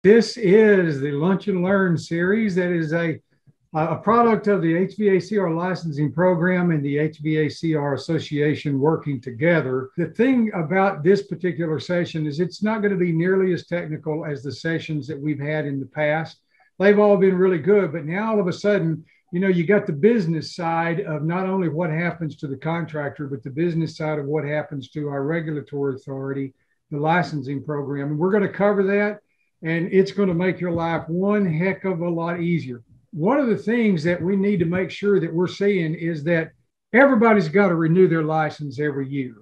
This is the Lunch and Learn series that is a product of the HVACR licensing program and the HVACR Association working together. The thing about this particular session is it's not going to be nearly as technical as the sessions that we've had in the past. They've all been really good, but now all of a sudden, you got the business side of not only what happens to the contractor, but the business side of what happens to our regulatory authority, the licensing program. And we're going to cover that, and it's going to make your life one heck of a lot easier. One of the things that we need to make sure that we're seeing is that everybody's got to renew their license every year.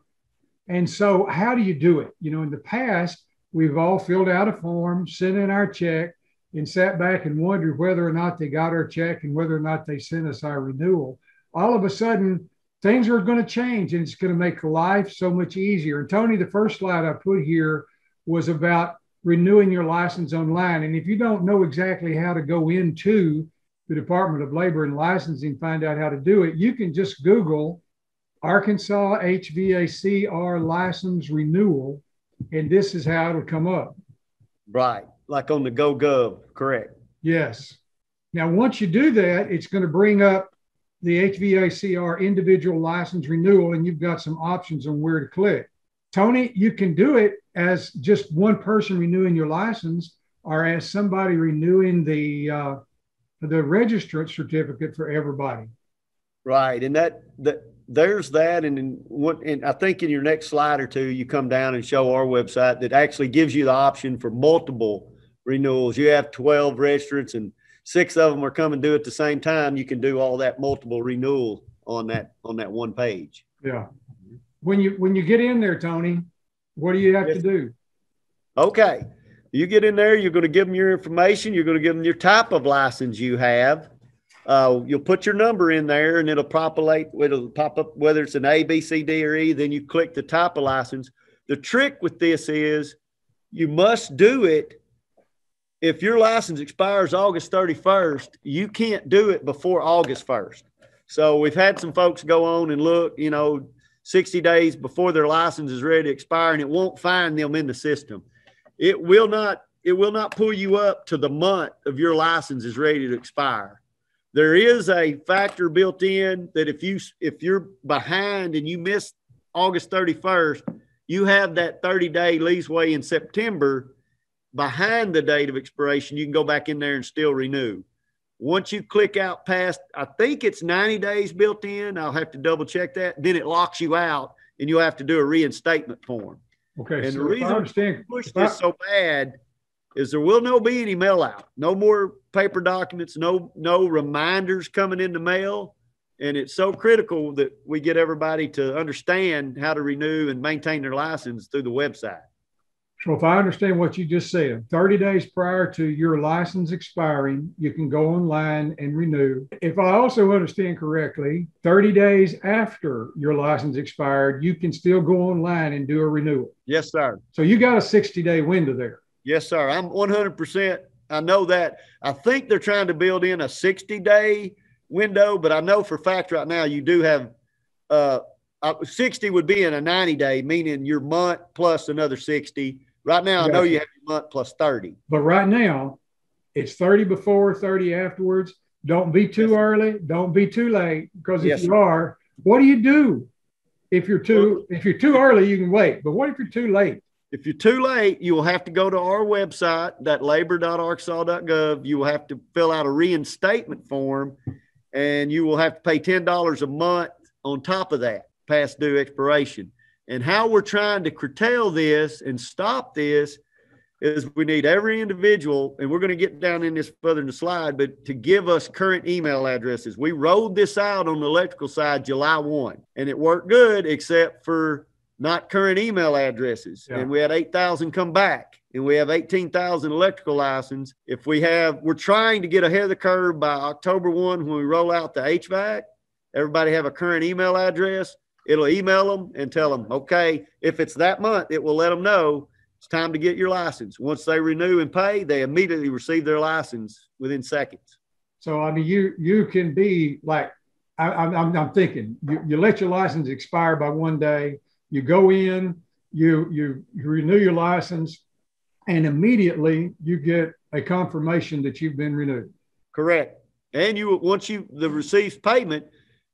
And so how do you do it? In the past, we've all filled out a form, sent in our check, and sat back and wondered whether or not they got our check and whether or not they sent us our renewal. All of a sudden, things are going to change, and it's going to make life so much easier. And Tony, the first slide I put here was about renewing your license online. And if you don't know exactly how to go into the Department of Labor and Licensing, find out how to do it, you can just Google Arkansas HVACR license renewal, and this is how it'll come up. Right, like on the GoGov, correct? Yes. Now, once you do that, it's going to bring up the HVACR individual license renewal, and you've got some options on where to click. Tony, you can do it as just one person renewing your license, or as somebody renewing the registrant certificate for everybody. Right. And there's that. And I think in your next slide or two, you come down and show our website that actually gives you the option for multiple renewals. You have 12 registrants and 6 of them are coming to do it at the same time. You can do all that multiple renewal on that one page. Yeah. When you get in there, Tony, what do you have to do? Okay. You get in there, you're going to give them your information. You're going to give them your type of license you have. You'll put your number in there and it'll pop up whether it's an A, B, C, D, or E. Then you click the type of license. The trick with this is you must do it. If your license expires August 31st, you can't do it before August 1st. So we've had some folks go on and look, 60 days before their license is ready to expire, and it won't find them in the system. It will not pull you up to the month of your license is ready to expire. There is a factor built in that if you're behind and you miss August 31st, you have that 30-day leeway in September behind the date of expiration. You can go back in there and still renew. Once you click out past, I think it's 90 days built in. I'll have to double check that. Then it locks you out and you'll have to do a reinstatement form. Okay. And so the reason we push this so bad is there will not be any mail out, no more paper documents, no reminders coming in the mail. And it's so critical that we get everybody to understand how to renew and maintain their license through the website. So if I understand what you just said, 30 days prior to your license expiring, you can go online and renew. If I also understand correctly, 30 days after your license expired, you can still go online and do a renewal. Yes, sir. So you got a 60-day window there. Yes, sir. I'm 100%. I know that. I think they're trying to build in a 60-day window, but I know for a fact right now you do have 60 would be in a 90-day, meaning your month plus another 60. Right now, I know you have your month plus 30. But right now, it's 30 before, 30 afterwards. Don't be too early. Don't be too late. Because if you are, what do you do? If you're too early, you can wait. But what if you're too late? If you're too late, you will have to go to our website, that labor.arkansas.gov. You will have to fill out a reinstatement form, and you will have to pay $10 a month on top of that, past due expiration. And how we're trying to curtail this and stop this is we need every individual, and we're going to get down in this further in the slide, but to give us current email addresses. We rolled this out on the electrical side July 1, and it worked good except for not current email addresses. Yeah. And we had 8,000 come back, and we have 18,000 electrical license. We're trying to get ahead of the curve by October 1 when we roll out the HVAC. Everybody have a current email address. It'll email them and tell them, okay, if it's that month, it will let them know it's time to get your license. Once they renew and pay, they immediately receive their license within seconds. So, I mean, you can be like, I'm thinking, you let your license expire by one day, you go in, you renew your license, and immediately you get a confirmation that you've been renewed. Correct. And once the receives payment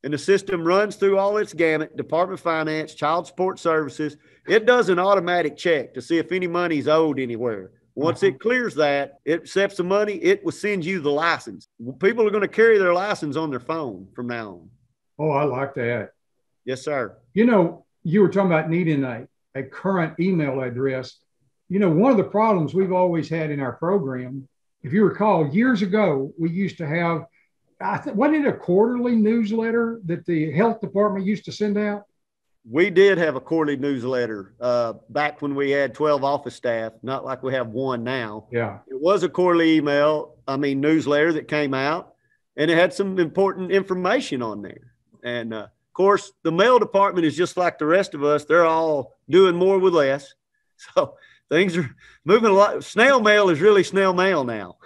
and the system runs through all its gamut, Department of Finance, Child Support Services, it does an automatic check to see if any money's owed anywhere. Once it clears that, it accepts the money, it will send you the license. People are going to carry their license on their phone from now on. Oh, I like that. Yes, sir. You know, you were talking about needing a current email address. You know, one of the problems we've always had in our program, if you recall, years ago, we used to have, wasn't it a quarterly newsletter that the health department used to send out? We did have a quarterly newsletter back when we had 12 office staff, not like we have one now. Yeah. It was a quarterly newsletter that came out, and it had some important information on there. And of course, the mail department is just like the rest of us. They're all doing more with less. So things are moving a lot. Snail mail is really snail mail now.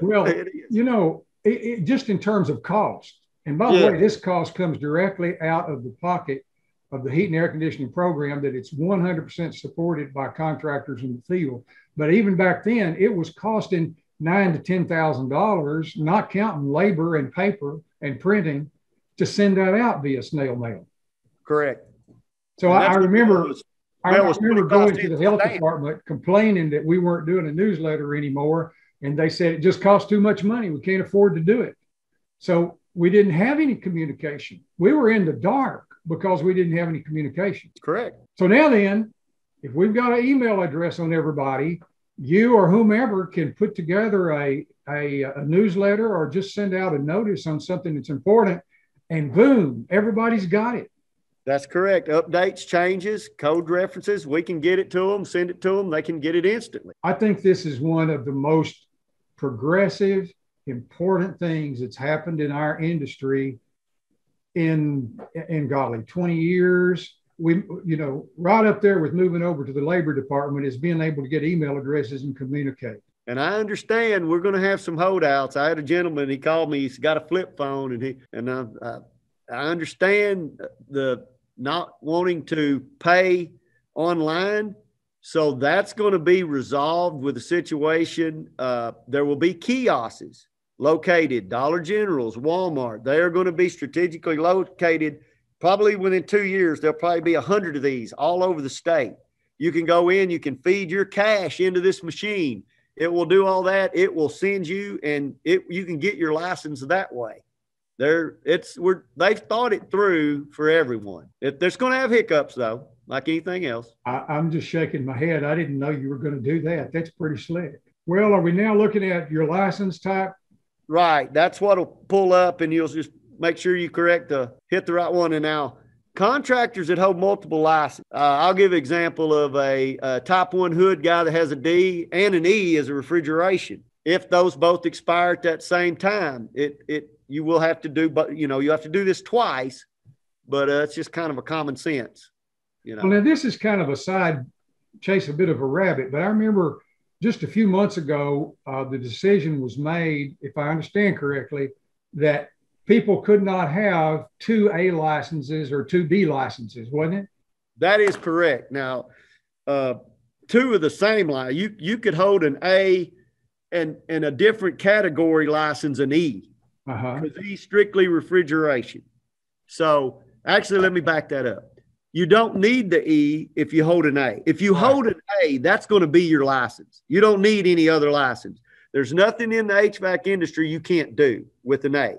Well, you know, it just in terms of cost. And by the way, this cost comes directly out of the pocket of the heat and air conditioning program, that it's 100% supported by contractors in the field. But even back then, it was costing $9,000 to $10,000, not counting labor and paper and printing, to send that out via snail mail. Correct. So I remember going to the health department complaining that we weren't doing a newsletter anymore. And they said, it just costs too much money. We can't afford to do it. So we didn't have any communication. We were in the dark because we didn't have any communication. Correct. So now then, if we've got an email address on everybody, you or whomever can put together a newsletter or just send out a notice on something that's important, and boom, everybody's got it. That's correct. Updates, changes, code references, we can get it to them, send it to them. They can get it instantly. I think this is one of the most progressive, important things that's happened in our industry in golly, 20 years. We, you know, right up there with moving over to the labor department is being able to get email addresses and communicate. And I understand we're going to have some holdouts. I had a gentleman, he called me, he's got a flip phone, and I understand the not wanting to pay online. So that's going to be resolved with the situation. There will be kiosks located, Dollar Generals, Walmart. They are going to be strategically located. Probably within 2 years, there'll probably be 100 of these all over the state. You can go in, you can feed your cash into this machine. It will do all that. It will send you, and you can get your license that way. They've thought it through for everyone. There's going to have hiccups though, like anything else. I'm just shaking my head. I didn't know you were going to do that. That's pretty slick. Well, are we now looking at your license type? Right. That's what'll pull up, and you'll just make sure you hit the right one. And now contractors that hold multiple licenses, I'll give an example of a type 1 hood guy that has a D and an E as a refrigeration. If those both expire at that same time, you will have to do, but you have to do this twice, but it's just kind of a common sense, Well, now this is kind of a side chase, a bit of a rabbit, but I remember just a few months ago, the decision was made, if I understand correctly, that people could not have 2 A licenses or 2 B licenses, wasn't it? That is correct. Now, 2 of the same line, you could hold an A and a different category license, an E. Because E strictly refrigeration. So actually, let me back that up. You don't need the E if you hold an A. If you hold an A, that's going to be your license. You don't need any other license. There's nothing in the HVAC industry you can't do with an A.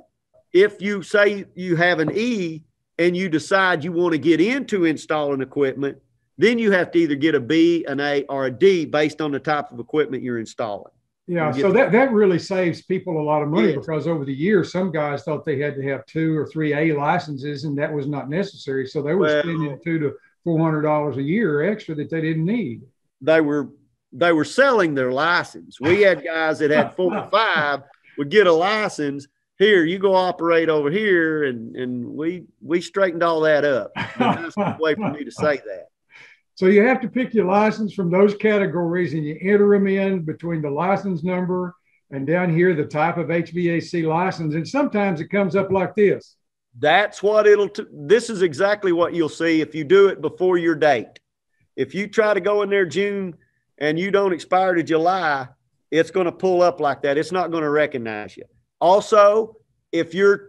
If you say you have an E and you decide you want to get into installing equipment, then you have to either get a B, an A, or a D based on the type of equipment you're installing. Yeah, so that really saves people a lot of money, because over the years, some guys thought they had to have 2 or 3 A licenses, and that was not necessary. So they were spending $200 to $400 a year extra that they didn't need. They were selling their license. We had guys that had 4 or 5 would get a license. Here, you go operate over here, and we straightened all that up. That's the way for me to say that. So you have to pick your license from those categories, and you enter them in between the license number and down here, the type of HVAC license. And sometimes it comes up like this. That's what this is exactly what you'll see if you do it before your date. If you try to go in there June and you don't expire to July, it's going to pull up like that. It's not going to recognize you. Also, if you're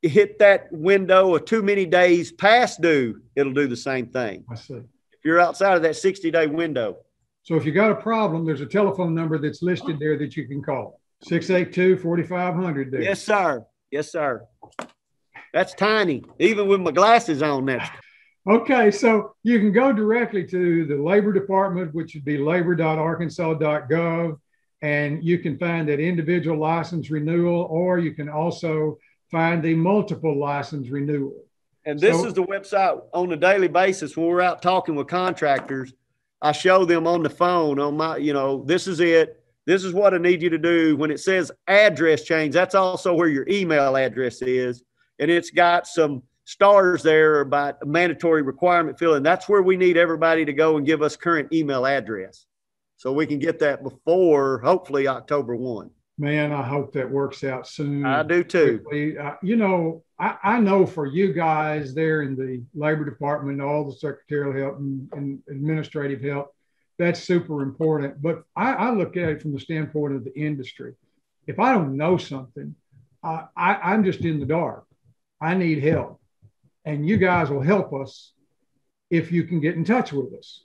hit that window of too many days past due, it'll do the same thing. I see. If you're outside of that 60-day window. So if you got a problem, there's a telephone number that's listed there that you can call. 682-4500 there. Yes, sir. Yes, sir. That's tiny. Even with my glasses on, that's okay. So you can go directly to the Labor Department, which would be labor.arkansas.gov, and you can find that individual license renewal, or you can also find the multiple license renewal. And this is the website on a daily basis when we're out talking with contractors. I show them on the phone on my, this is it. This is what I need you to do. When it says address change, that's also where your email address is. And it's got some stars there about mandatory requirement filling. That's where we need everybody to go and give us current email address, so we can get that before hopefully October 1. Man, I hope that works out soon. I do too. I know for you guys there in the Labor Department, all the secretarial help and administrative help, that's super important. But I look at it from the standpoint of the industry. If I don't know something, I'm just in the dark. I need help. And you guys will help us if you can get in touch with us.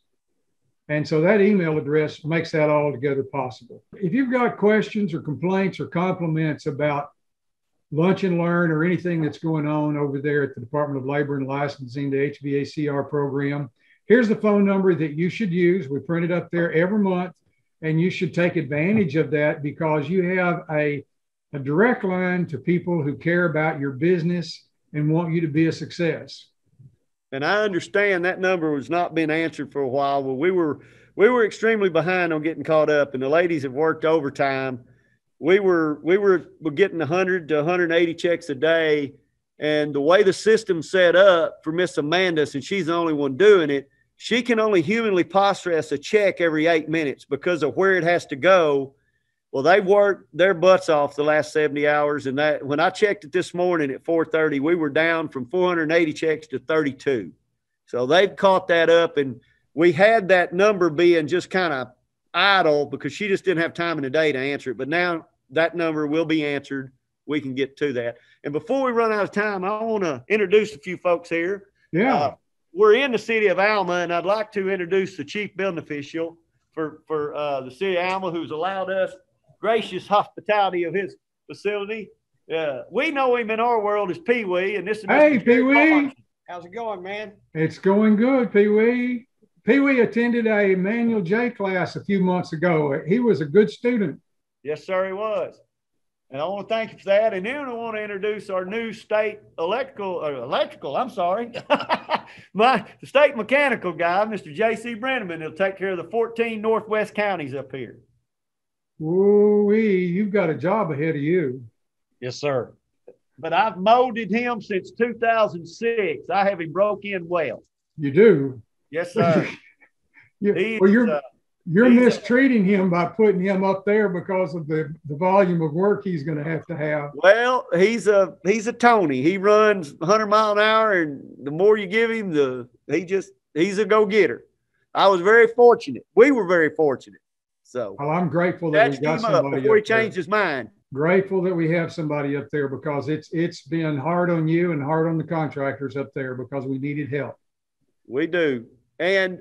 And so that email address makes that altogether possible. If you've got questions or complaints or compliments about Lunch and Learn or anything that's going on over there at the Department of Labor and Licensing, the HVACR program, here's the phone number that you should use. We print it up there every month, and you should take advantage of that because you have a direct line to people who care about your business and want you to be a success. And I understand that number was not being answered for a while. Well, we were extremely behind on getting caught up, and the ladies have worked overtime. We were getting 100 to 180 checks a day, and the way the system's set up for Miss Amanda, since she's the only one doing it, she can only humanly process a check every 8 minutes because of where it has to go. Well, they've worked their butts off the last 70 hours. And that when I checked it this morning at 4:30, we were down from 480 checks to 32. So they've caught that up. And we had that number being just kind of idle because she just didn't have time in the day to answer it. But now that number will be answered. We can get to that. And before we run out of time, I want to introduce a few folks here. Yeah. We're in the city of Alma, and I'd like to introduce the chief building official for the city of Alma, who's allowed us gracious hospitality of his facility. We know him in our world as Pee Wee, and this is Hey, Pee Wee. How's it going, man? It's going good, Pee Wee. Pee Wee attended a Manual J class a few months ago. He was a good student. Yes, sir, he was. And I want to thank you for that. And then I want to introduce our new state the state mechanical guy, Mr. J.C. Brenneman. He'll take care of the 14 Northwest counties up here. Ooh-wee, you've got a job ahead of you. Yes, sir. But I've molded him since 2006. I have him broke in well. You do? Yes, sir. You're mistreating him by putting him up there because of the volume of work he's going to have. Well, he's a Tony. He runs 100 miles an hour, and the more you give him, he's a go-getter. I was very fortunate. We were very fortunate. So well, I'm grateful that we got somebody before he changed his mind. Grateful that we have somebody up there because it's been hard on you and hard on the contractors up there because we needed help. We do. And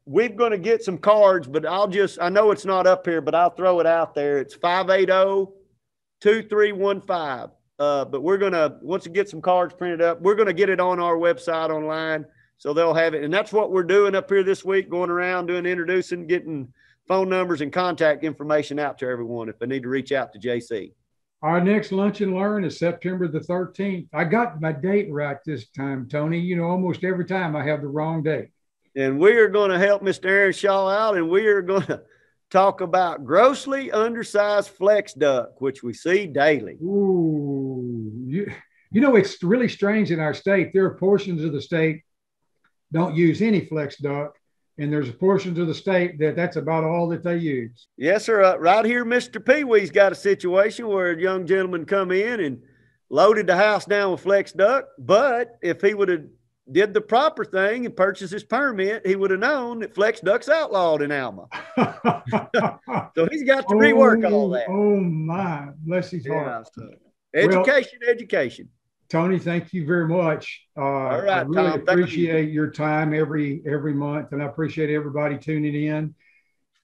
we're going to get some cards, but I know it's not up here, but I'll throw it out there. It's 580-2315. But we're going to, once we get some cards printed up, we're going to get it on our website online. So they'll have it. And that's what we're doing up here this week, going around doing introducing, getting phone numbers and contact information out to everyone if they need to reach out to JC. Our next Lunch and Learn is September the 13th. I got my date right this time, Tony. Almost every time I have the wrong date. And we are going to help Mr. Aaron Shaw out, and we are going to talk about grossly undersized flex duct, which we see daily. Ooh, it's really strange in our state. There are portions of the state don't use any flex duct, and there's portions of the state that's about all that they use. Yes, sir. Right here, Mr. Pee Wee's got a situation where a young gentleman come in and loaded the house down with flex duct, but if he would have did the proper thing and purchased his permit, he would have known that Flex Duck's outlawed in Alma. So he's got to rework all that. Oh my, bless his heart. So education, education. Tony, thank you very much. All right, I really Tom, appreciate your time every month, and I appreciate everybody tuning in.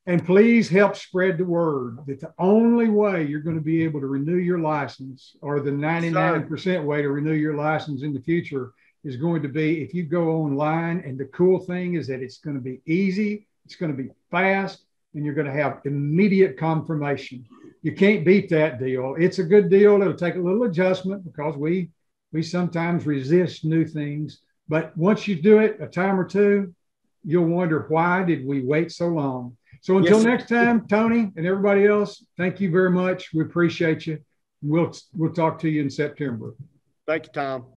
And please help spread the word that the only way you're going to be able to renew your license, or the 99% way to renew your license in the future, is going to be if you go online. And the cool thing is that it's going to be easy, it's going to be fast, and you're going to have immediate confirmation. You can't beat that deal. It's a good deal. It'll take a little adjustment because we sometimes resist new things. But once you do it a time or two, you'll wonder, why did we wait so long? So until next time, Tony and everybody else, thank you very much. We appreciate you. We'll talk to you in September. Thank you, Tom.